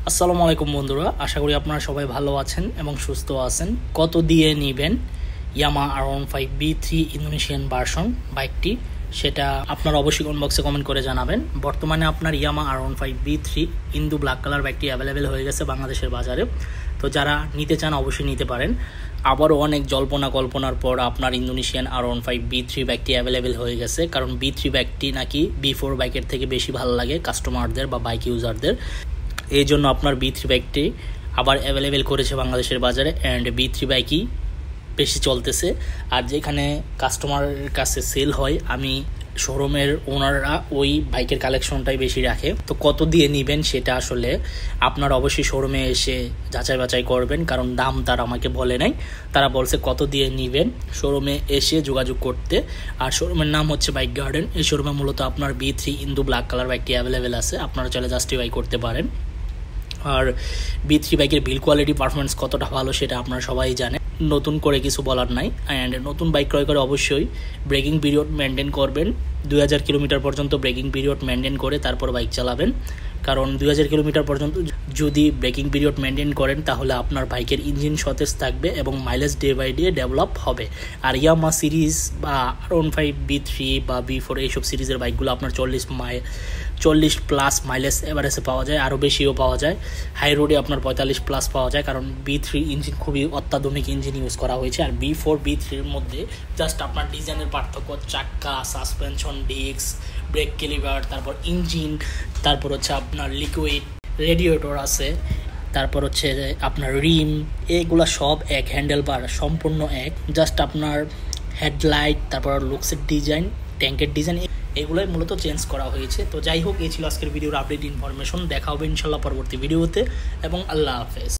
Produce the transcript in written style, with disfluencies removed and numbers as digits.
আসসালামু আলাইকুম বন্ধুরা, আশা করি আপনারা সবাই ভালো আছেন এবং সুস্থ আছেন। কত দিয়ে নেবেন ইয়ামাহা R15B3 ইন্দোনেশিয়ান ভার্সন বাইকটি, সেটা আপনারা অবশ্যই কমেন্ট বক্সে কমেন্ট করে জানাবেন। বর্তমানে আপনার ইয়ামাহা R15B3 ইন্দু ব্ল্যাক কালার বাইকটি অ্যাভেলেবেল হয়ে গেছে বাংলাদেশের বাজারে। তো যারা নিতে চান অবশ্যই নিতে পারেন। আবারও অনেক জল্পনা কল্পনার পর আপনার ইন্দোনেশিয়ান R15B3 বাইকটি অ্যাভেলেবেল হয়ে গেছে, কারণ B3 বাইকটি নাকি B4 বাইকের থেকে বেশি ভালো লাগে কাস্টমারদের বা বাইক ইউজারদের। এই জন্য আপনার B3 বাইকটি আবার অ্যাভেলেবেল করেছে বাংলাদেশের বাজারে, অ্যান্ড B3 বাইকই বেশি চলতেছে। আর যেখানে কাস্টমারের কাছে সেল হয়, আমি শোরুমের ওনাররা ওই বাইকের কালেকশনটাই বেশি রাখে। তো কত দিয়ে নেবেন সেটা আসলে আপনারা অবশ্যই শোরুমে এসে যাচাই বাছাই করবেন, কারণ দাম তারা আমাকে বলে নাই। তারা বলছে কত দিয়ে নেবেন, শোরুমে এসে যোগাযোগ করতে। আর শোরুমের নাম হচ্ছে বাইক গার্ডেন। এই শোরুমে মূলত আপনার B3 ইন্দু ব্ল্যাক কালার বাইকটি অ্যাভেলেবেল আছে, আপনারা চলে জাস্টিফাই করতে পারেন। আর B3 বাইকের বিল কোয়ালিটি পারফরমেন্স কতটা ভালো সেটা আপনারা সবাই জানেন, নতুন করে কিছু বলার নাই। অ্যান্ড নতুন বাইক ক্রয় করে অবশ্যই ব্রেকিং পিরিয়ড মেনটেন করবেন। 2000 কিলোমিটার পর্যন্ত ব্রেকিং পিরিয়ড মেনটেন করে তারপর বাইক চালাবেন, কারণ 2000 কিলোমিটার পর্যন্ত যদি ব্রেকিং পিরিয়ড মেনটেন করেন তাহলে আপনার বাইকের ইঞ্জিন সতেজ থাকবে এবং mileage day by day develop হবে। আর ইয়ামাহা সিরিজ বা R15B3 বা B4 এইসব সিরিজের বাইকগুলো আপনার 40+ মাইলেজ এভারেজে পাওয়া যায়, আরও বেশিও পাওয়া যায়। হাই রোডে আপনার 45+ পাওয়া যায়, কারণ B3 ইঞ্জিন খুবই অত্যাধুনিক ইঞ্জিন ইউজ করা হয়েছে। আর B4B3-র মধ্যে জাস্ট আপনার ডিজাইনের পার্থক্য, চাক্কা, সাসপেনশন, ডিস্ক, ব্রেক ক্যালিপার, তারপর ইঞ্জিন, তারপর হচ্ছে আপনার লিকুইড রেডিয়েটর আছে, তারপর হচ্ছে আপনার রিম, এগুলো সব এক, হ্যান্ডেল বার সম্পূর্ণ এক। জাস্ট আপনার হেডলাইট, তারপর লুকসের ডিজাইন, ট্যাঙ্কের ডিজাইন, এগুলোই মূলত চেঞ্জ করা হয়েছে। তো যাই হোক, এই ছিল আজকের ভিডিওর আপডেট ইনফরমেশন। দেখা হবে ইনশাল্লাহ পরবর্তী ভিডিওতে, এবং আল্লাহ হাফেজ।